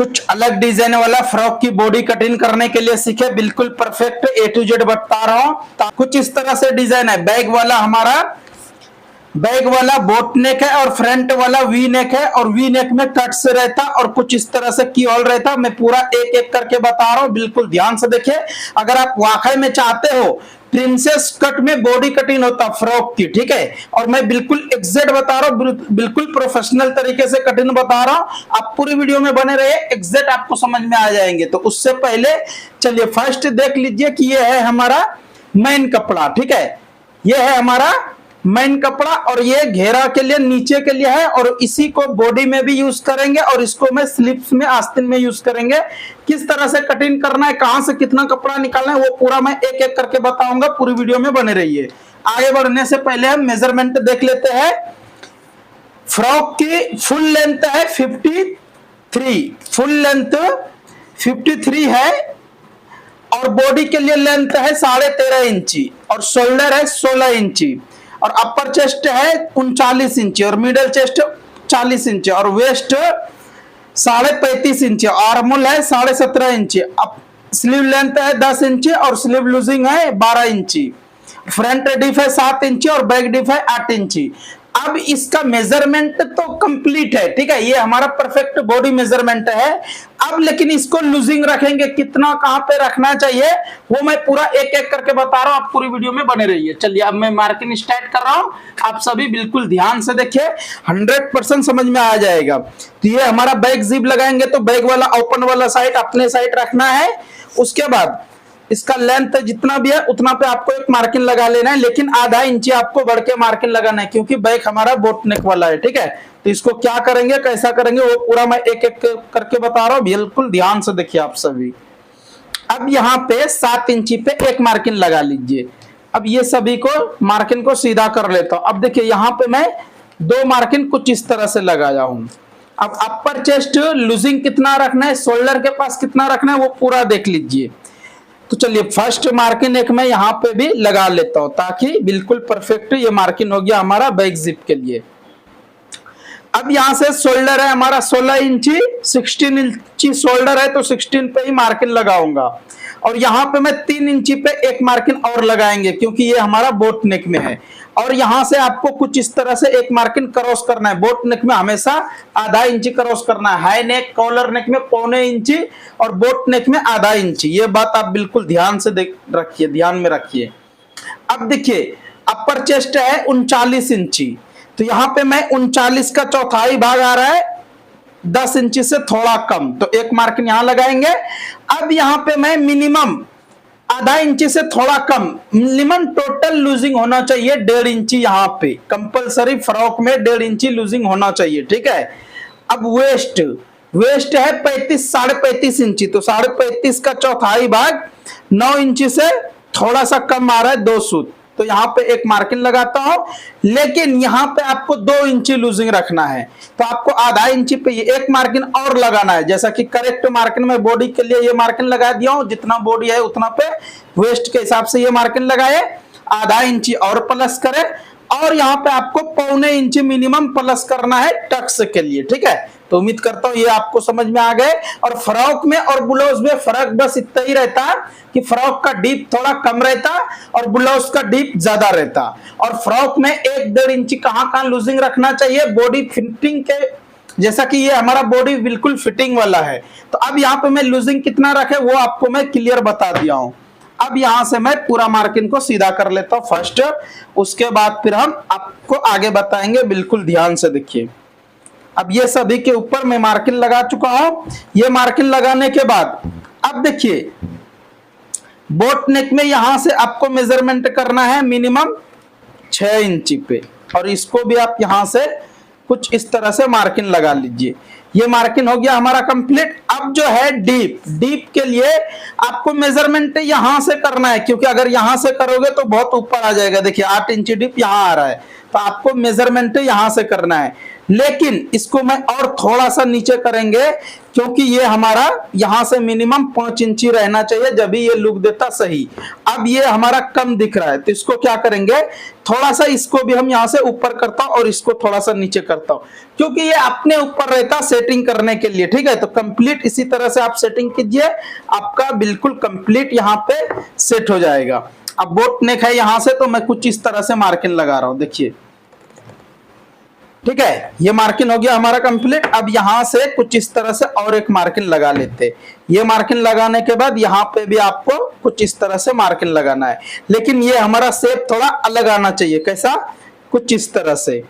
कुछ अलग डिजाइन वाला फ्रॉक की बॉडी कटिंग करने के लिए सीखे, बिल्कुल परफेक्ट A to Z बता रहा हूं। कुछ इस तरह से डिजाइन है। बैग वाला बोट नेक है और फ्रंट वाला वी नेक है और वी नेक में कट से रहता और कुछ इस तरह से की ऑल रहता। मैं पूरा एक एक करके बता रहा हूं, बिल्कुल ध्यान से देखिए। अगर आप वाकई में चाहते हो प्रिंसेस कट में बॉडी कटिंग होता फ्रॉक की, ठीक है, और मैं बिल्कुल एग्जैक्ट बता रहा हूं, बिल्कुल प्रोफेशनल तरीके से कटिंग बता रहा हूं। आप पूरी वीडियो में बने रहिए, एग्जैक्ट आपको समझ में आ जाएंगे। तो उससे पहले चलिए फर्स्ट देख लीजिए कि ये है हमारा मेन कपड़ा, ठीक है, ये है हमारा मेन कपड़ा और ये घेरा के लिए नीचे के लिए है और इसी को बॉडी में भी यूज करेंगे और इसको मैं स्लीव्स में आस्तीन में यूज करेंगे। किस तरह से कटिंग करना है, कहां से कितना कपड़ा निकालना है, वो पूरा मैं एक एक करके बताऊंगा। पूरी वीडियो में बने रहिए। आगे बढ़ने से पहले हम मेजरमेंट देख लेते हैं। फ्रॉक की फुल लेंथ है 53, फुल लेंथ 53 है और बॉडी के लिए लेंथ है 13.5 इंची और शोल्डर है 16 इंची और अपर चेस्ट है 39 इंची और मिडल चेस्ट 40 इंची और वेस्ट 35.5 इंची, आर्मोल है 17.5 इंची, अब स्लीव लेंथ है 10 इंची और स्लीव लूजिंग है 12 इंची, फ्रंट डिप है 7 इंची और बैक डिप है 8 इंची। अब इसका मेजरमेंट तो कंप्लीट है, ठीक है, ये हमारा परफेक्ट बॉडी मेजरमेंट है। अब लेकिन इसको लूजिंग रखेंगे, कितना कहां पे रखना चाहिए वो मैं पूरा एक एक करके बता रहा हूं। आप पूरी वीडियो में बने रहिए। चलिए अब मैं मार्किंग स्टार्ट कर रहा हूं, आप सभी बिल्कुल ध्यान से देखिए, 100% समझ में आ जाएगा। तो ये हमारा बैक जिप लगाएंगे तो बैक वाला ओपन वाला साइड अपने साइड रखना है। उसके बाद इसका लेंथ जितना भी है उतना पे आपको एक मार्किंग लगा लेना है, लेकिन आधा इंची आपको बढ़ के मार्किंग लगाना है क्योंकि बैक हमारा बोट नेक वाला है, ठीक है। तो इसको क्या करेंगे, कैसा करेंगे, वो पूरा मैं एक एक करके बता रहा हूं, बिल्कुल ध्यान से देखिए आप सभी। अब यहाँ पे 7 इंची पे एक मार्किंग लगा लीजिए। अब ये सभी को मार्किंग को सीधा कर लेता हूं। अब देखिए यहाँ पे मैं 2 मार्किंग कुछ इस तरह से लगाया हूं। अब अपर चेस्ट लूजिंग कितना रखना है, शोल्डर के पास कितना रखना है, वो पूरा देख लीजिए। तो चलिए फर्स्ट मार्किंग एक मैं यहाँ पे भी लगा लेता हूं ताकि बिल्कुल परफेक्ट ये मार्किंग हो गया हमारा बैक जिप के लिए। अब यहाँ से शोल्डर है हमारा 16 इंची, 16 इंची शोल्डर है तो 16 पे ही मार्किंग लगाऊंगा और यहाँ पे मैं 3 इंची पे एक मार्किंग और लगाएंगे क्योंकि ये हमारा बोट नेक में है। और यहाँ से आपको कुछ इस तरह से एक मार्किंग क्रॉस करना है। बोट नेक में हमेशा आधा इंची क्रॉस करना है, हाई नेक कॉलर नेक में 1.25 इंची और बोट नेक में आधा इंची। ये बात आप बिल्कुल ध्यान से रखिए, ध्यान में रखिए। अब देखिए अपर चेस्ट है 39 इंची, तो यहाँ पे मैं 39 का चौथाई भाग आ रहा है 10 इंची से थोड़ा कम, तो एक मार्किंग यहाँ लगाएंगे। अब यहाँ पे मैं मिनिमम आधा इंची से थोड़ा कम, मिनिमम टोटल लूजिंग होना चाहिए 1.5 इंची। यहाँ पे कंपलसरी फ्रॉक में 1.5 इंची लूजिंग होना चाहिए, ठीक है। अब वेस्ट है 35 इंची, तो 35.5 का चौथाई भाग 9 इंची से थोड़ा सा कम आ रहा है 2 सूत, तो यहाँ पे एक मार्किंग लगाता हूं। लेकिन यहाँ पे आपको 2 इंची लूजिंग रखना है, तो आपको आधा इंची पे ये एक मार्किंग और लगाना है। जैसा कि करेक्ट मार्किंग में बॉडी के लिए ये मार्किंग लगा दिया हूं, जितना बॉडी है उतना पे वेस्ट के हिसाब से ये मार्किंग लगाए, आधा इंची और प्लस करें और यहाँ पे आपको 1.25 इंची मिनिमम प्लस करना है टक्स के लिए, ठीक है। तो उम्मीद करता हूं ये आपको समझ में आ गए। और फ्रॉक में और ब्लाउज में फर्क बस इतना ही रहता कि फ्रॉक का डीप थोड़ा कम रहता और ब्लाउज का डीप ज्यादा रहता। और फ्रॉक में 1-1.5 इंची कहां लूजिंग रखना चाहिए बॉडी फिटिंग के, जैसा कि ये हमारा बॉडी बिल्कुल फिटिंग वाला है। तो अब यहाँ पे मैं लूजिंग कितना रखे वो आपको मैं क्लियर बता दिया हूं। अब यहां से मैं पूरा मार्किंग को सीधा कर लेता हूं फर्स्ट, उसके बाद फिर हम आपको आगे बताएंगे, बिल्कुल ध्यान से देखिए। अब ये सभी के ऊपर मैं मार्किंग लगा चुका हूं। ये मार्किंग लगाने के बाद अब देखिए बोट नेक में यहां से आपको मेजरमेंट करना है मिनिमम 6 इंची पे और इसको भी आप यहां से कुछ इस तरह से मार्किंग लगा लीजिए। ये मार्किंग हो गया हमारा कंप्लीट। अब जो है डीप के लिए आपको मेजरमेंट यहां से करना है, क्योंकि अगर यहां से करोगे तो बहुत ऊपर आ जाएगा। देखिए 8 इंची डीप यहां आ रहा है, तो आपको मेजरमेंट यहां से करना है। लेकिन इसको मैं और थोड़ा सा नीचे करेंगे, क्योंकि ये हमारा यहां से मिनिमम 5 इंची रहना चाहिए, जब भी ये लुक देता सही। अब ये हमारा कम दिख रहा है, तो इसको क्या करेंगे, थोड़ा सा इसको भी हम यहां से ऊपर करता हूं और इसको थोड़ा सा नीचे करता हूं, क्योंकि ये अपने ऊपर रहता सेटिंग करने के लिए। ठीक है, तो कंप्लीट इसी तरह से आप सेटिंग कीजिए, आपका बिल्कुल कंप्लीट यहां पे सेट हो जाएगा। अब बोट नेक है यहां से, तो मैं कुछ इस तरह से मार्किंग लगा रहा हूं, देखिए। ठीक है, ये मार्किंग हो गया हमारा कंप्लीट। अब यहां से कुछ इस तरह से और एक मार्किंग लगा लेते। ये मार्किंग लगाने के बाद यहाँ पे भी आपको कुछ इस तरह से मार्किंग लगाना है, लेकिन ये हमारा शेप थोड़ा अलग आना चाहिए। कैसा, कुछ इस तरह से।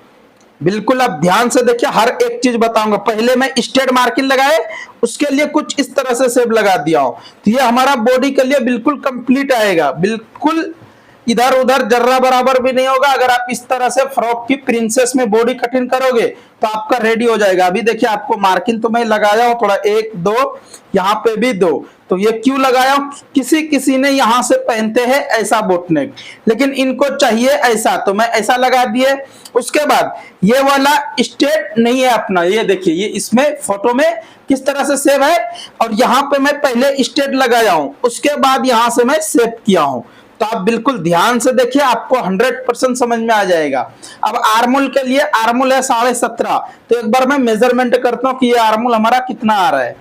बिल्कुल आप ध्यान से देखिए, हर एक चीज बताऊंगा। पहले मैं स्ट्रेट मार्किंग लगाए, उसके लिए कुछ इस तरह से शेप लगा दिया हूं, तो ये हमारा बॉडी के लिए बिल्कुल कंप्लीट आएगा, बिल्कुल इधर उधर जर्रा बराबर भी नहीं होगा। अगर आप इस तरह से फ्रॉक की प्रिंसेस में बॉडी कटिंग करोगे तो आपका रेडी हो जाएगा। अभी देखिए, आपको मार्किंग तो मैं लगाया हूं थोड़ा, 1 2, यहाँ पे भी 2। तो ये क्यों लगाया हूं, किसी किसी ने यहां से पहनते हैं ऐसा बोटनेक, लेकिन इनको चाहिए ऐसा, तो मैं ऐसा लगा दिए। उसके बाद ये वाला स्ट्रेट नहीं है अपना, ये देखिए, ये इसमें फोटो में किस तरह से सेव है, और यहाँ पे मैं पहले स्ट्रेट लगाया हूं, उसके बाद यहां से मैं सेव किया हूं। तो आप बिल्कुल ध्यान से देखिए, आपको 100% समझ में आ जाएगा। अब आर्मोल के लिए, आर्मोल है 17.5, तो एक बार मैं मेजरमेंट करता हूं कि ये आर्मोल हमारा कितना आ रहा है।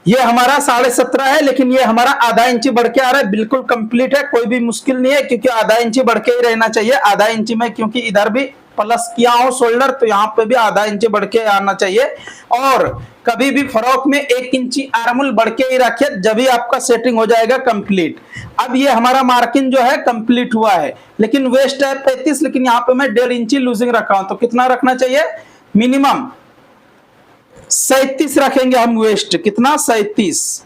ये हमारा 17.5 है, लेकिन ये हमारा आधा इंची बढ़ के आ रहा है, बिल्कुल कंप्लीट है, कोई भी मुश्किल नहीं है, क्योंकि आधा इंची बढ़ के ही रहना चाहिए। आधा इंची में, क्योंकि इधर भी प्लस किया हो शोल्डर, तो यहाँ पे भी आधा इंची बढ़ के आना चाहिए। और कभी भी फ्रॉक में 1 इंची आर्मोल बढ़ के ही रखिए, जब भी आपका सेटिंग हो जाएगा कंप्लीट। अब ये हमारा मार्किंग जो है कंप्लीट हुआ है, लेकिन वेस्ट है 35, लेकिन यहाँ पे मैं 1.5 इंची लूजिंग रखा हूं, तो कितना रखना चाहिए, मिनिमम 37 रखेंगे हम वेस्ट। कितना, 37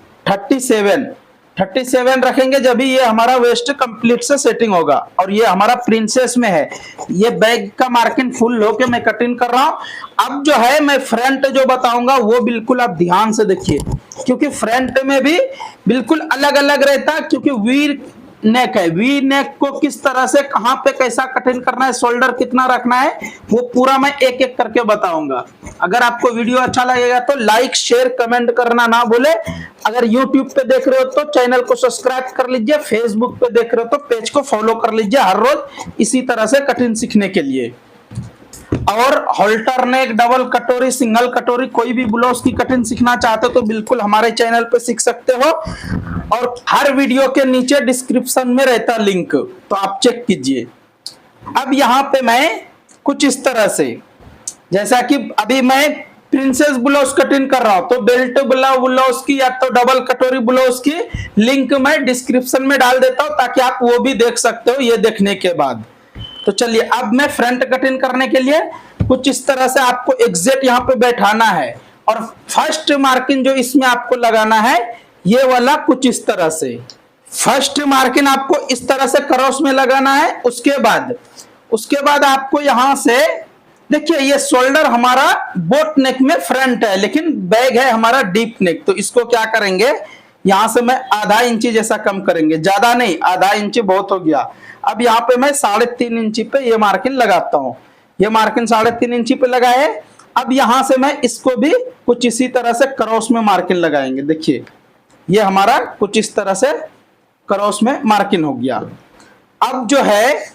37 रखेंगे, जब भी ये हमारा वेस्ट कंप्लीट से सेटिंग होगा। और ये हमारा प्रिंसेस में है, ये बैग का मार्किंग फुल होके मैं कटिंग कर रहा हूं। अब जो है मैं फ्रंट जो बताऊंगा वो बिल्कुल आप ध्यान से देखिए, क्योंकि फ्रंट में भी बिल्कुल अलग अलग रहता है, क्योंकि वी नेक है। वी नेक को किस तरह से, कहां पे कैसा कटिंग करना है, शोल्डर कितना रखना है, वो पूरा मैं एक एक करके बताऊंगा। अगर आपको वीडियो अच्छा लगेगा तो लाइक शेयर कमेंट करना ना भूले। अगर यूट्यूब पे देख रहे हो तो चैनल को सब्सक्राइब कर लीजिए, फेसबुक पे देख रहे हो तो पेज को फॉलो कर लीजिए, हर रोज इसी तरह से कटिंग सीखने के लिए। और हॉल्टर नेक, डबल कटोरी, सिंगल कटोरी, कोई भी ब्लाउज की कटिंग सीखना चाहते हो तो बिल्कुल हमारे चैनल पे सीख सकते हो, और हर वीडियो के नीचे डिस्क्रिप्शन में रहता लिंक, तो आप चेक कीजिए। अब यहाँ पे मैं कुछ इस तरह से, जैसा कि अभी मैं प्रिंसेस ब्लाउज कटिंग कर रहा हूं, तो बेल्ट ब्लाउज की या तो डबल कटोरी ब्लाउज की लिंक मैं डिस्क्रिप्शन में डाल देता हूं, ताकि आप वो भी देख सकते हो ये देखने के बाद। तो चलिए, अब मैं फ्रंट कटिंग करने के लिए कुछ इस तरह से आपको एग्जैक्ट यहाँ पे बैठाना है, और फर्स्ट मार्किंग जो इसमें आपको लगाना है, ये वाला कुछ इस तरह से फर्स्ट मार्किंग आपको इस तरह से क्रॉस में लगाना है। उसके बाद आपको यहां से देखिए, ये शोल्डर हमारा बोट नेक में फ्रंट है, लेकिन बैग है हमारा डीप नेक, तो इसको क्या करेंगे, यहां से मैं आधा इंची जैसा कम करेंगे, ज्यादा नहीं, आधा इंची बहुत हो गया। अब यहाँ पे मैं 3.5 इंची पे ये मार्किंग लगाता हूँ। ये मार्किंग 3.5 इंची पे लगाए। अब यहां से मैं इसको भी कुछ इसी तरह से क्रॉस में मार्किंग लगाएंगे। देखिए, ये हमारा कुछ इस तरह से क्रॉस में मार्किंग हो गया। अब जो है,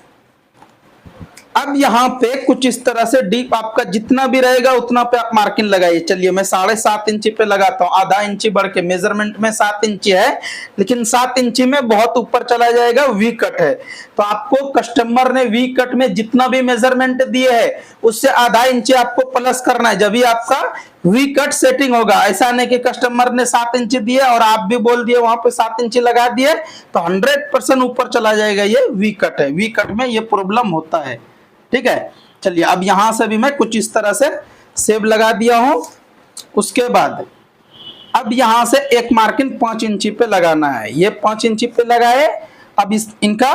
अब यहाँ पे कुछ इस तरह से डीप आपका जितना भी रहेगा उतना पे आप मार्किंग लगाइए। चलिए, मैं 7.5 इंची पे लगाता हूँ, आधा इंची बढ़ के। मेजरमेंट में 7 इंची है, लेकिन 7 इंची में बहुत ऊपर चला जाएगा, वी कट है। तो आपको कस्टमर ने वी कट में जितना भी मेजरमेंट दिए है उससे आधा इंची आपको प्लस करना है, जब भी आपका वी कट सेटिंग होगा। ऐसा नहीं कि कस्टमर ने 7 इंची दिए और आप भी बोल दिए वहां पे 7 इंची लगा दिए, तो 100% ऊपर चला जाएगा। ये वी कट है, वी कट में ये प्रॉब्लम होता है। ठीक है, चलिए, अब यहां से भी मैं कुछ इस तरह से सेब लगा दिया हूं। उसके बाद अब यहां से एक मार्किंग 5 इंची पे लगाना है। ये 5 इंची पे लगाए। अब इनका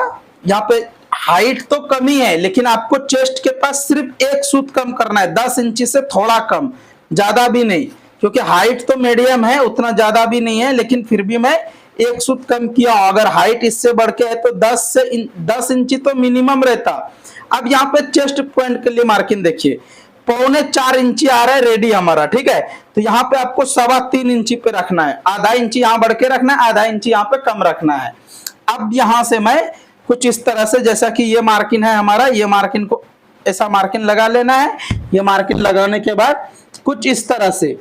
यहाँ पे हाइट तो कम ही है, लेकिन आपको चेस्ट के पास सिर्फ एक सूत कम करना है, 10 इंची से थोड़ा कम, ज्यादा भी नहीं, क्योंकि हाइट तो मीडियम है, उतना ज्यादा भी नहीं है, लेकिन फिर भी मैं एक सूत कम किया। अगर हाइट इससे बढ़ के है तो 10 इंची तो मिनिमम रहता। अब यहाँ पे चेस्ट पॉइंट के लिए मार्किंग देखिए, 3.25 इंची आ रहा है रेडी हमारा, ठीक है। तो यहाँ पे आपको 3.25 इंची पे रखना है, आधा इंची यहाँ बढ़ के रखना है, आधा इंची यहाँ पे कम रखना है। अब यहाँ से मैं कुछ इस तरह से, जैसा कि ये मार्किंग है हमारा, ये मार्किंग को ऐसा मार्किंग लगा लेना है। ये मार्किंग लगाने के बाद कुछ इस तरह से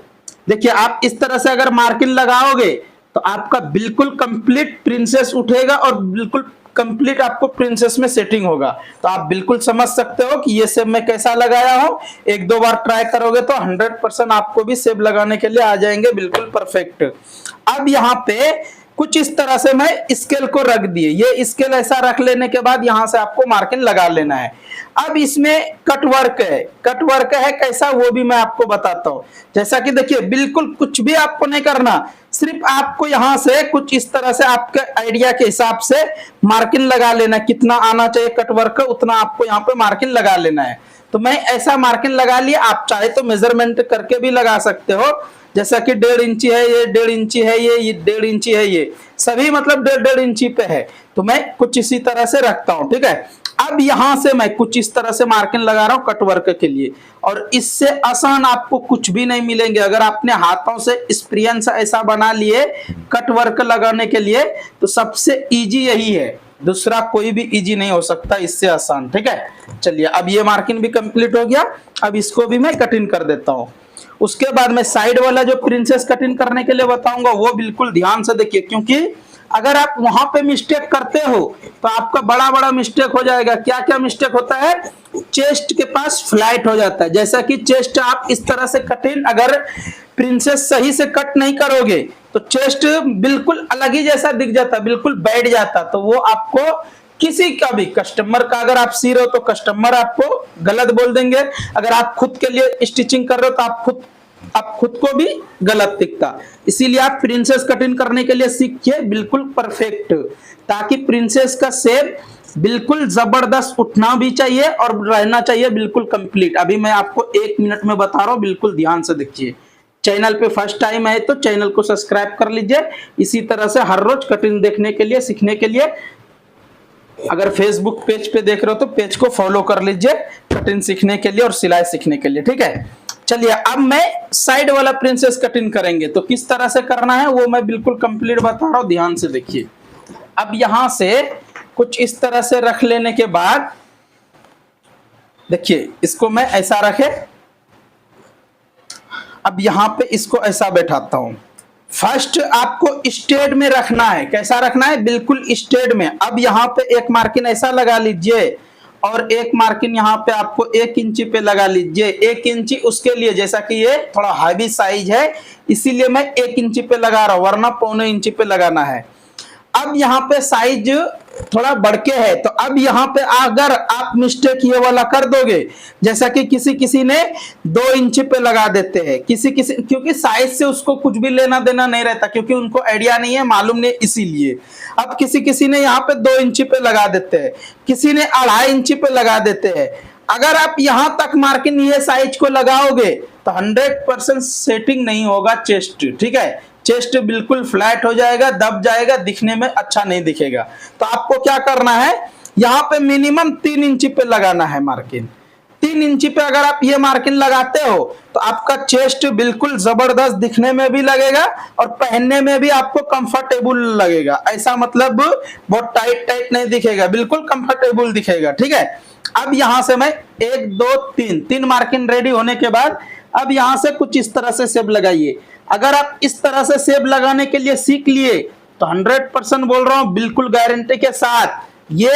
देखिए, आप इस तरह से अगर मार्किंग लगाओगे तो आपका बिल्कुल कंप्लीट प्रिंसेस उठेगा और बिल्कुल कंप्लीट आपको प्रिंसेस में सेटिंग होगा। तो आप बिल्कुल समझ सकते हो कि ये सेब मैं कैसा लगाया हूं। एक दो बार ट्राई करोगे तो 100% आपको भी सेब लगाने के लिए आ जाएंगे बिल्कुल परफेक्ट। अब यहाँ पे कुछ इस तरह से मैं स्केल को रख दिए, ये स्केल ऐसा रख लेने के बाद यहाँ से आपको मार्किंग लगा लेना है। अब इसमें कट वर्क है, कट वर्क है कैसा वो भी मैं आपको बताता हूँ। जैसा कि देखिए बिल्कुल कुछ भी आपको नहीं करना, सिर्फ आपको यहाँ से कुछ इस तरह से आपके आइडिया के हिसाब से मार्किंग लगा लेना, कितना आना चाहिए कट वर्क उतना आपको यहाँ पे मार्किंग लगा लेना है। तो मैं ऐसा मार्किंग लगा लिया, आप चाहे तो मेजरमेंट करके भी लगा सकते हो, जैसा कि 1.5 इंची है ये, 1.5 इंची है ये 1.5 इंची है, ये सभी मतलब 1.5 इंची पे है। तो मैं कुछ इसी तरह से रखता हूं, ठीक है। अब यहां से मैं कुछ इस तरह से मार्किंग लगा रहा हूं कट वर्क के लिए, और इससे आसान आपको कुछ भी नहीं मिलेंगे। अगर आपने हाथों से एक्सपीरियंस ऐसा बना लिए कट वर्क लगाने के लिए, तो सबसे इजी यही है, दूसरा कोई भी इजी नहीं हो सकता इससे आसान, ठीक है। चलिए अब ये मार्किंग भी कंप्लीट हो गया, अब इसको भी मैं कटिंग कर देता हूं। उसके बाद मैं साइड वाला जो प्रिंसेस कटिंग करने के लिए बताऊंगा वो बिल्कुल ध्यान से देखिए, क्योंकि अगर आप वहां पे मिस्टेक करते हो तो आपका बड़ा बड़ा मिस्टेक हो जाएगा। क्या क्या मिस्टेक होता है, चेस्ट के पास फ्लैट हो जाता है। जैसा कि चेस्ट आप इस तरह से कटिंग अगर प्रिंसेस सही से कट नहीं करोगे तो चेस्ट बिल्कुल अलग ही जैसा दिख जाता, बिल्कुल बैठ जाता। तो वो आपको किसी का भी कस्टमर का अगर आप सी रहे हो तो कस्टमर आपको गलत बोल देंगे, अगर आप खुद के लिए स्टिचिंग कर रहे हो तो आप खुद को भी गलत दिखता। इसीलिए आप प्रिंसेस कटिंग करने के लिए सीखिए बिल्कुल परफेक्ट, ताकि प्रिंसेस का शेप बिल्कुल जबरदस्त उठना भी चाहिए और रहना चाहिए बिल्कुल कंप्लीट। अभी मैं आपको 1 मिनट में बता रहा हूं, बिल्कुल ध्यान से देखिए। चैनल पे फर्स्ट टाइम आए तो चैनल को सब्सक्राइब कर लीजिए, इसी तरह से हर रोज कटिंग देखने के लिए, सीखने के लिए। अगर फेसबुक पेज पे देख रहे हो तो पेज को फॉलो कर लीजिए कटिंग सीखने के लिए और सिलाई सीखने के लिए, ठीक है। चलिए अब मैं साइड वाला प्रिंसेस कटिंग करेंगे, तो किस तरह से करना है वो मैं बिल्कुल कंप्लीट बता रहा हूं, ध्यान से देखिए। अब यहां से कुछ इस तरह से रख लेने के बाद देखिए, इसको मैं ऐसा रखे, अब यहां पे इसको ऐसा बैठाता हूं। फर्स्ट आपको स्ट्रेट में रखना है, कैसा रखना है, बिल्कुल स्ट्रेट में। अब यहाँ पे एक मार्किंग ऐसा लगा लीजिए और एक मार्किंग यहाँ पे आपको 1 इंची पे लगा लीजिए। 1 इंची उसके लिए, जैसा कि ये थोड़ा हैवी साइज है इसीलिए मैं 1 इंची पे लगा रहा हूं, वरना 1.25 इंची पे लगाना है। अब यहाँ पे साइज थोड़ा बढ़ के है, तो अब यहाँ पे अगर आप मिस्टेक ये वाला कर दोगे, जैसा कि किसी ने 2 इंची पे लगा देते हैं, किसी क्योंकि साइज से उसको कुछ भी लेना देना नहीं रहता, क्योंकि उनको आइडिया नहीं है, मालूम नहीं, इसीलिए। अब किसी ने यहाँ पे 2 इंची पे लगा देते हैं, किसी ने 2.5 इंची पे लगा देते हैं। अगर आप यहां तक मार्किंग ये साइज को लगाओगे तो 100% सेटिंग नहीं होगा चेस्ट, ठीक है। चेस्ट बिल्कुल फ्लैट हो जाएगा, दब जाएगा, दिखने में अच्छा नहीं दिखेगा। तो आपको क्या करना है, यहाँ पे मिनिमम 3 इंची पे लगाना है मार्किंग। 3 इंची पे अगर आप ये मार्किंग लगाते हो तो आपका चेस्ट बिल्कुल जबरदस्त दिखने में भी लगेगा और पहनने में भी आपको कंफर्टेबल लगेगा। ऐसा मतलब बहुत टाइट नहीं दिखेगा, बिल्कुल कंफर्टेबल दिखेगा, ठीक है। अब यहां से मैं 1 2 3 मार्किंग रेडी होने के बाद अब यहां से कुछ इस तरह से शेप लगाइए। अगर आप इस तरह से शेप लगाने के लिए सीख लिए तो 100% बोल रहा हूं बिल्कुल गारंटी के साथ, ये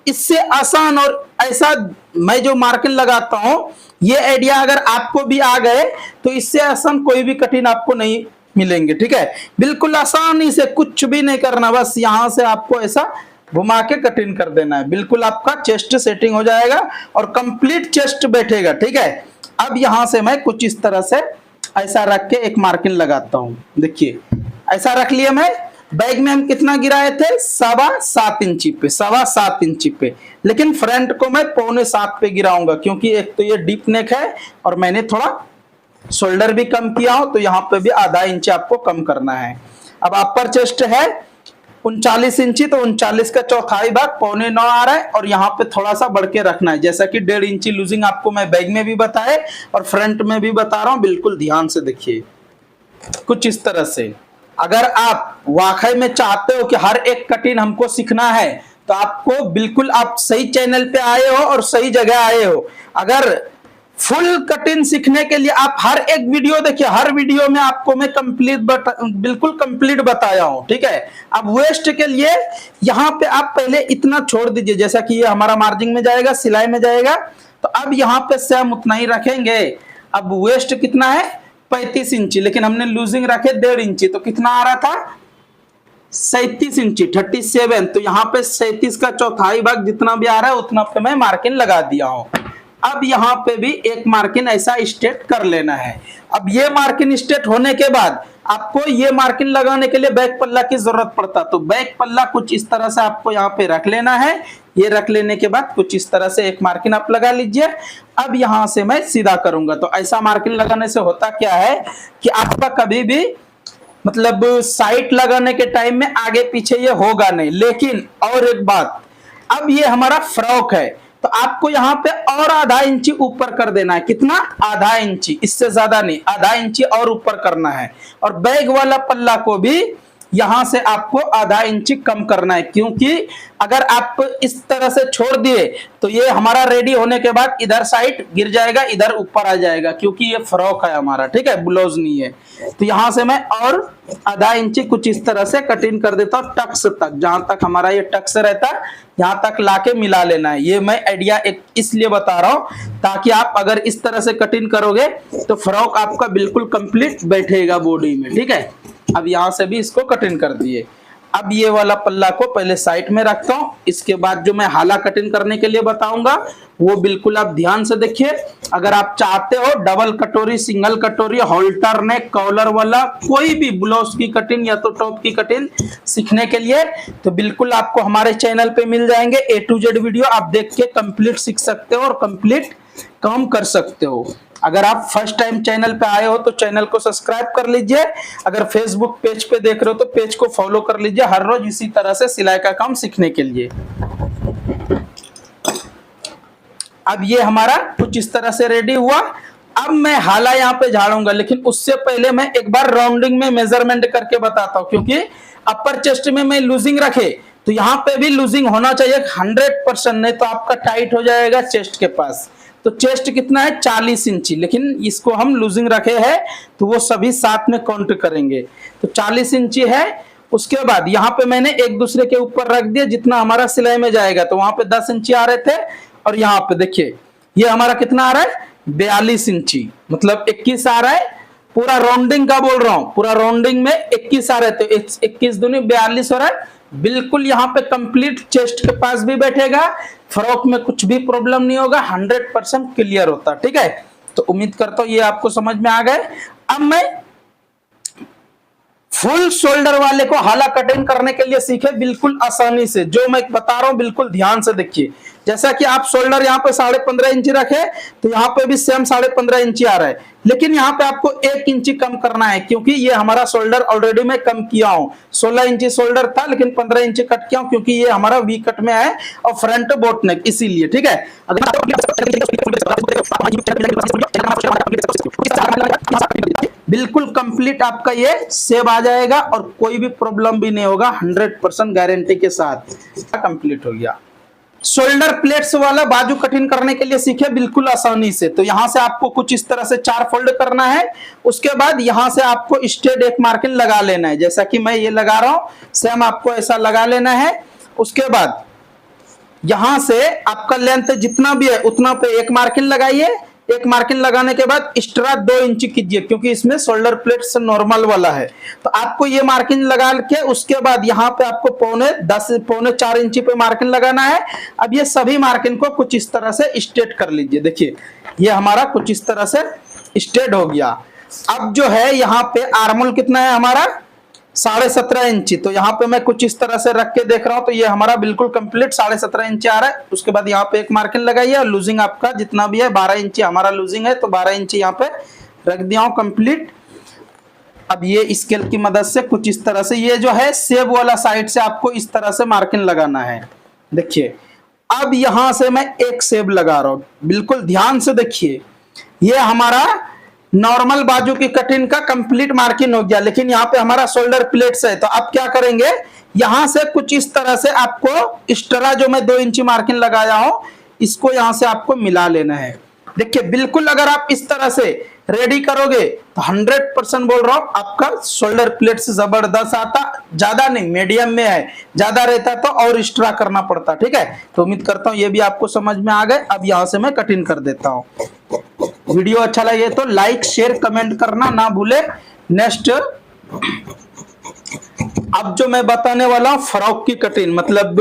इससे आसान और ऐसा मैं जो मार्किंग लगाता हूं ये आइडिया अगर आपको भी आ गए तो इससे आसान कोई भी कठिन आपको नहीं मिलेंगे, ठीक है। बिल्कुल आसानी से कुछ भी नहीं करना, बस यहां से आपको ऐसा घुमा के कटिंग कर देना है, बिल्कुल आपका चेस्ट सेटिंग हो जाएगा और कंप्लीट चेस्ट बैठेगा, ठीक है। अब यहां से मैं कुछ इस तरह से ऐसा रख के एक मार्किंग लगाता हूं, देखिए ऐसा रख लिया। मैं बैग में हम कितना गिराए थे, 7.25 इंची पे, 7.25 इंची पे, लेकिन फ्रंट को मैं 6.25 पे गिराऊंगा, क्योंकि एक तो ये डीप नेक है और मैंने थोड़ा शोल्डर भी कम किया हो, तो यहाँ पे भी ½ इंच आपको कम करना है। अब अपर चेस्ट है 39 इंची, तो 39 का चौथाई भाग 8.25 आ रहा है, और यहाँ पे थोड़ा सा बढ़ के रखना है, जैसा कि 1.5 इंची लूजिंग आपको मैं बैग में भी बताए और फ्रंट में भी बता रहा हूँ। बिल्कुल ध्यान से देखिए, कुछ इस तरह से। अगर आप वाकई में चाहते हो कि हर एक कटिंग हमको सीखना है, तो आपको बिल्कुल आप सही चैनल पे आए हो और सही जगह आए हो। अगर फुल कटिंग सीखने के लिए आप हर एक वीडियो देखिए, हर वीडियो में आपको मैं बिल्कुल कंप्लीट बताया हूं, ठीक है। अब वेस्ट के लिए यहाँ पे आप पहले इतना छोड़ दीजिए, जैसा कि ये हमारा मार्जिन में जाएगा, सिलाई में जाएगा, तो अब यहाँ पे से हम उतना ही रखेंगे। अब वेस्ट कितना है 35 इंची, लेकिन हमने लूजिंग रखे 1.5 इंची, तो कितना आ रहा था 37 इंची 37। तो यहाँ पे 37 का चौथाई भाग जितना भी आ रहा है उतना पे मैं मार्किंग लगा दिया हूं। अब यहाँ पे भी एक मार्किंग ऐसा स्ट्रेट कर लेना है। अब ये मार्किंग स्ट्रेट होने के बाद आपको ये मार्किंग लगाने के लिए बैक पल्ला की जरूरत पड़ता, तो बैक पल्ला कुछ इस तरह से आपको यहाँ पे रख लेना है। ये रख लेने के बाद कुछ इस तरह से एक मार्किंग आप लगा लीजिए। अब यहाँ से मैं सीधा करूंगा, तो ऐसा मार्किंग लगाने से होता क्या है कि आपका कभी भी मतलब साइड लगाने के टाइम में आगे पीछे ये होगा नहीं। लेकिन और एक बात, अब ये हमारा फ्रॉक है, तो आपको यहाँ पे और आधा इंची ऊपर कर देना है। कितना? आधा इंची, इससे ज्यादा नहीं, आधा इंची और ऊपर करना है। और बैग वाला पल्ला को भी यहां से आपको आधा इंची कम करना है, क्योंकि अगर आप इस तरह से छोड़ दिए तो ये हमारा रेडी होने के बाद इधर साइड गिर जाएगा, इधर ऊपर आ जाएगा, क्योंकि ये फ्रॉक है हमारा, ठीक है, ब्लाउज नहीं है। तो यहां से मैं और आधा इंची कुछ इस तरह से कटिंग कर देता हूं, टक्स तक, जहां तक हमारा ये टक्स रहता है यहां तक लाके मिला लेना है। ये मैं आइडिया एक इसलिए बता रहा हूं ताकि आप अगर इस तरह से कटिंग करोगे तो फ्रॉक आपका बिल्कुल कंप्लीट बैठेगा बॉडी में, ठीक है। अब यहां से भी इसको कटिंग कर दिए। अब ये वाला पल्ला को पहले साइड में रखता हूं, इसके बाद जो मैं हाला कटिंग करने के लिए बताऊंगा वो बिल्कुल आप ध्यान से देखिए। अगर आप चाहते हो डबल कटोरी, सिंगल कटोरी, होल्टर नेक, कॉलर वाला कोई भी ब्लाउज की कटिंग या तो टॉप की कटिंग सीखने के लिए, तो बिल्कुल आपको हमारे चैनल पे मिल जाएंगे। A to Z वीडियो आप देख के कंप्लीट सीख सकते हो और कंप्लीट काम कर सकते हो। अगर आप फर्स्ट टाइम चैनल पे आए हो तो चैनल को सब्सक्राइब कर लीजिए। अगर फेसबुक पेज पे देख रहे हो तो पेज को फॉलो कर लीजिए, हर रोज इसी तरह से सिलाई का काम सीखने के लिए। अब ये हमारा कुछ इस तरह से रेडी हुआ। अब मैं हाला यहाँ पे झाड़ूंगा, लेकिन उससे पहले मैं एक बार राउंडिंग में मेजरमेंट करके बताता हूँ, क्योंकि अपर चेस्ट में मैं लूजिंग रखे तो यहाँ पे भी लूजिंग होना चाहिए 100%, नहीं तो आपका टाइट हो जाएगा चेस्ट के पास। तो चेस्ट कितना है 40 इंची, लेकिन इसको हम लूजिंग रखे हैं तो वो सभी साथ में काउंट करेंगे। तो 40 इंची है। उसके बाद यहाँ पे मैंने एक दूसरे के ऊपर रख दिया, जितना हमारा सिलाई में जाएगा, तो वहां पे 10 इंची आ रहे थे, और यहाँ पे देखिए ये हमारा कितना आ रहा है 42 इंची, मतलब 21 आ रहा है। पूरा राउंडिंग का बोल रहा हूँ, पूरा राउंडिंग में 21 आ रहे थे, 21 दूनी 42 हो रहा है। बिल्कुल यहाँ पे कंप्लीट चेस्ट के पास भी बैठेगा, फ्रॉक में कुछ भी प्रॉब्लम नहीं होगा, 100% क्लियर होता, ठीक है। तो उम्मीद करता हूँ ये आपको समझ में आ गए। अब मैं फुल शोल्डर वाले को हाला कटिंग करने के लिए सीखे बिल्कुल आसानी से, जो मैं बता रहा हूं बिल्कुल ध्यान से देखिए। जैसा कि आप शोल्डर यहाँ पे 15.5 इंची रखे, तो यहाँ पे भी सेम 15.5 इंची आ रहा है, लेकिन यहाँ पे आपको 1 इंची कम करना है, क्योंकि ये हमारा शोल्डर ऑलरेडी मैं कम किया हूँ। 16 इंची शोल्डर था, लेकिन 15 इंची कट किया हूँ, क्योंकि ये हमारा वी कट में है और फ्रंट बोट नेक, इसीलिए, ठीक है। बिल्कुल कंप्लीट आपका ये सेव आ जाएगा और कोई भी प्रॉब्लम भी नहीं होगा, 100% गारंटी के साथ कंप्लीट हो गया। शोल्डर प्लेट्स वाला बाजू कटिंग करने के लिए सीखे बिल्कुल आसानी से। तो यहां से आपको कुछ इस तरह से 4 फोल्ड करना है। उसके बाद यहां से आपको स्ट्रेट एक मार्किंग लगा लेना है, जैसा कि मैं ये लगा रहा हूं, सेम आपको ऐसा लगा लेना है। उसके बाद यहां से आपका लेंथ जितना भी है उतना पे एक मार्किंग लगाइए। एक मार्किंग लगाने के बाद एक्स्ट्रा 2 इंची कीजिए, क्योंकि इसमें शोल्डर प्लेट से नॉर्मल वाला है। तो आपको ये मार्किंग लगा के उसके बाद यहाँ पे आपको 4.5 इंची पे मार्किंग लगाना है। अब ये सभी मार्किंग को कुछ इस तरह से स्ट्रेट कर लीजिए। देखिए ये हमारा कुछ इस तरह से स्ट्रेट हो गया। अब जो है यहाँ पे आर्मोल कितना है हमारा 17.5 इंची। तो यहाँ पे मैं कुछ इस तरह से रख के देख रहा हूँ, तो ये हमारा बिल्कुल कंप्लीट 17.5 इंची आ रहा है। उसके बाद यहाँ पे एक मार्किंग लगाइए और लूजिंग आपका जितना भी है 12 इंची हमारा लूजिंग है, तो 12 इंची यहाँ पे रख दिया हूँ कंप्लीट। अब ये स्केल की मदद से कुछ इस तरह से, ये जो है सेब वाला साइड से आपको इस तरह से मार्किंग लगाना है। देखिए अब यहां से मैं एक सेब लगा रहा हूं, बिल्कुल ध्यान से देखिए। ये हमारा नॉर्मल बाजू की कटिंग का कंप्लीट मार्किंग हो गया, लेकिन यहाँ पे हमारा शोल्डर प्लेट्स है। तो अब क्या करेंगे, यहां से कुछ इस तरह से आपको एक्स्ट्रा जो मैं 2 इंची मार्किंग लगाया हूं, इसको यहां से आपको मिला लेना है। देखिए बिल्कुल अगर आप इस तरह से रेडी करोगे तो 100% बोल रहा हूं आपका शोल्डर प्लेट से जबरदस्त आता। ज्यादा नहीं, मीडियम में है, ज्यादा रहता तो और एक्स्ट्रा करना पड़ता। ठीक है, तो उम्मीद करता हूं ये भी आपको समझ में आ गए। अब यहां से मैं कटिंग कर देता हूं। वीडियो अच्छा लगे तो लाइक शेयर कमेंट करना ना भूले। नेक्स्ट अब जो मैं बताने वाला हूं फ्रॉक की कटिंग, मतलब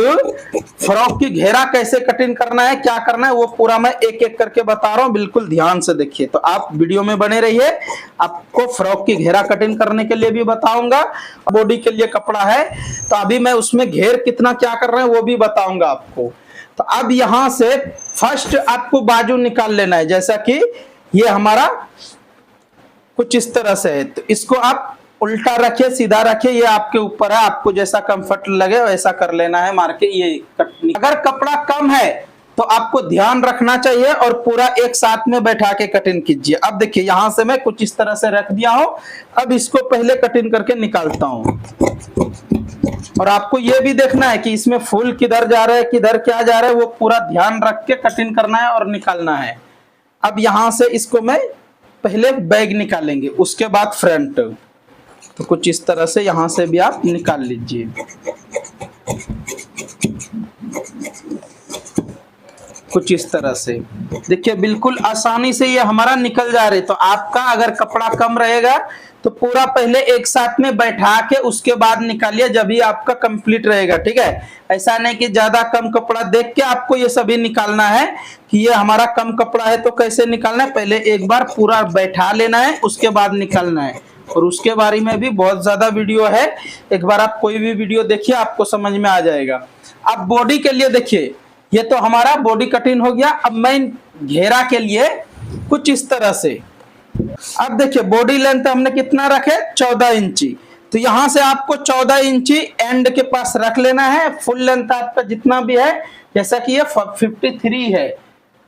फ्रॉक की घेरा कैसे कटिंग करना है, क्या करना है, वो पूरा मैं एक एक करके बता रहा हूं, बिल्कुल ध्यान से देखिए। तो आप वीडियो में बने रहिए, आपको फ्रॉक की घेरा कटिंग करने के लिए भी बताऊंगा। बॉडी के लिए कपड़ा है तो अभी मैं उसमें घेर कितना क्या कर रहे हैं वो भी बताऊंगा आपको। तो अब यहां से फर्स्ट आपको बाजू निकाल लेना है, जैसा कि ये हमारा कुछ इस तरह से है। तो इसको आप उल्टा रखिए, सीधा रखिए, ये आपके ऊपर है, आपको जैसा कंफर्ट लगे वैसा कर लेना है मार के। ये कटनी, अगर कपड़ा कम है तो आपको ध्यान रखना चाहिए और पूरा एक साथ में बैठा के कटिंग कीजिए। अब देखिए यहां से मैं कुछ इस तरह से रख दिया हूं, अब इसको पहले कटिंग करके निकालता हूं। और आपको ये भी देखना है कि इसमें फुल किधर जा रहा है, किधर क्या जा रहा है, वो पूरा ध्यान रख के कटिंग करना है और निकालना है। अब यहां से इसको मैं पहले बैग निकालेंगे, उसके बाद फ्रंट। तो कुछ इस तरह से यहां से भी आप निकाल लीजिए। कुछ इस तरह से देखिए, बिल्कुल आसानी से ये हमारा निकल जा रहे। तो आपका अगर कपड़ा कम रहेगा तो पूरा पहले एक साथ में बैठा के उसके बाद निकालिए, जब भी आपका कंप्लीट रहेगा। ठीक है, ऐसा नहीं कि ज्यादा कम कपड़ा देख के आपको ये सभी निकालना है कि ये हमारा कम कपड़ा है तो कैसे निकालना है। पहले एक बार पूरा बैठा लेना है, उसके बाद निकालना है। और उसके बारे में भी बहुत ज्यादा वीडियो है, एक बार आप कोई भी वीडियो देखिए आपको समझ में आ जाएगा। अब बॉडी के लिए देखिए, ये तो हमारा बॉडी कटिंग हो गया। अब मैं घेरा के लिए कुछ इस तरह से, अब देखिए बॉडी लेंथ हमने कितना रखे, 14 इंची। तो यहां से आपको 14 इंची एंड के पास रख लेना है। फुल लेंथ आपका जितना भी है, जैसा कि ये 53 है,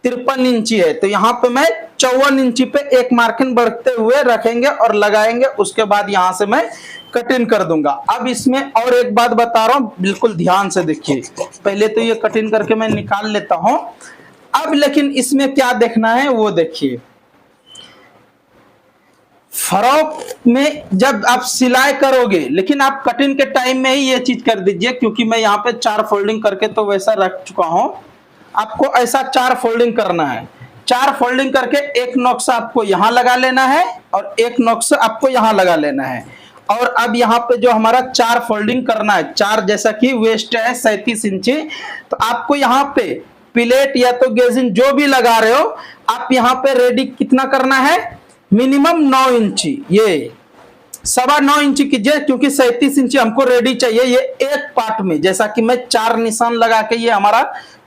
53 इंची है, तो यहाँ पे मैं 54 इंची पे एक मार्किंग बढ़ते हुए रखेंगे और लगाएंगे। उसके बाद यहाँ से मैं कटिंग कर दूंगा। अब इसमें और एक बात बता रहा हूँ, बिल्कुल ध्यान से देखिए। पहले तो ये कटिंग करके मैं निकाल लेता हूं। अब लेकिन इसमें क्या देखना है वो देखिए। फ्रॉक में जब आप सिलाई करोगे, लेकिन आप कटिंग के टाइम में ही ये चीज कर दीजिए, क्योंकि मैं यहाँ पे 4 फोल्डिंग करके तो वैसा रख चुका हूं। आपको ऐसा 4 फोल्डिंग करना है। 4 फोल्डिंग करके एक नॉक्स आपको यहां लगा लेना है और एक नॉक्स आपको यहां लगा लेना है। और अब यहाँ पे जो हमारा 4 फोल्डिंग करना है, 4 जैसा कि वेस्ट है 37 इंची, तो आपको यहाँ पे प्लेट या तो गेजिंग जो भी लगा रहे हो, आप यहाँ पे रेडी कितना करना है, मिनिमम 9 इंची, ये 9.25 इंची कीजिए, क्योंकि 37 इंची हमको रेडी चाहिए ये एक पार्ट में। जैसा कि मैं 4 निशान लगा के, ये हमारा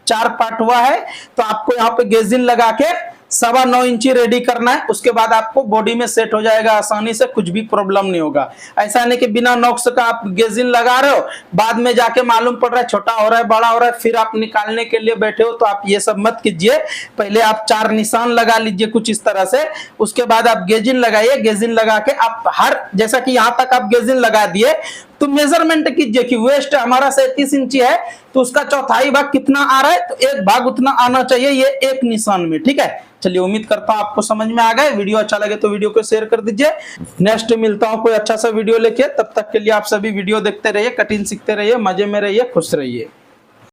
4 पार्ट हुआ है, तो आपको यहाँ पे गेजिन लगा के 9.25 इंची रेडी करना है। उसके बाद आपको बॉडी में सेट हो जाएगा आसानी से, कुछ भी प्रॉब्लम नहीं होगा। ऐसा नहीं कि बिना नॉक्स का आप गेजिन लगा रहे हो, बाद में जाके मालूम पड़ रहा है छोटा हो रहा है, बड़ा हो रहा है, फिर आप निकालने के लिए बैठे हो। तो आप ये सब मत कीजिए। पहले आप 4 निशान लगा लीजिए कुछ इस तरह से, उसके बाद आप गेजिन लगाइए। गेजिन लगा के आप हर, जैसा कि यहाँ तक आप गेजिन लगा दिए, तो मेजरमेंट कीजिए कि वेस्ट हमारा 37 इंची है, तो उसका चौथाई भाग कितना आ रहा है, तो एक भाग उतना आना चाहिए ये एक निशान में। ठीक है, चलिए उम्मीद करता हूं आपको समझ में आ गए। वीडियो अच्छा लगे तो वीडियो को शेयर कर दीजिए। नेक्स्ट मिलता हूं कोई अच्छा सा वीडियो लेके, तब तक के लिए आप सभी वीडियो देखते रहिए, कटिंग सीखते रहिए, मजे में रहिए, खुश रहिए।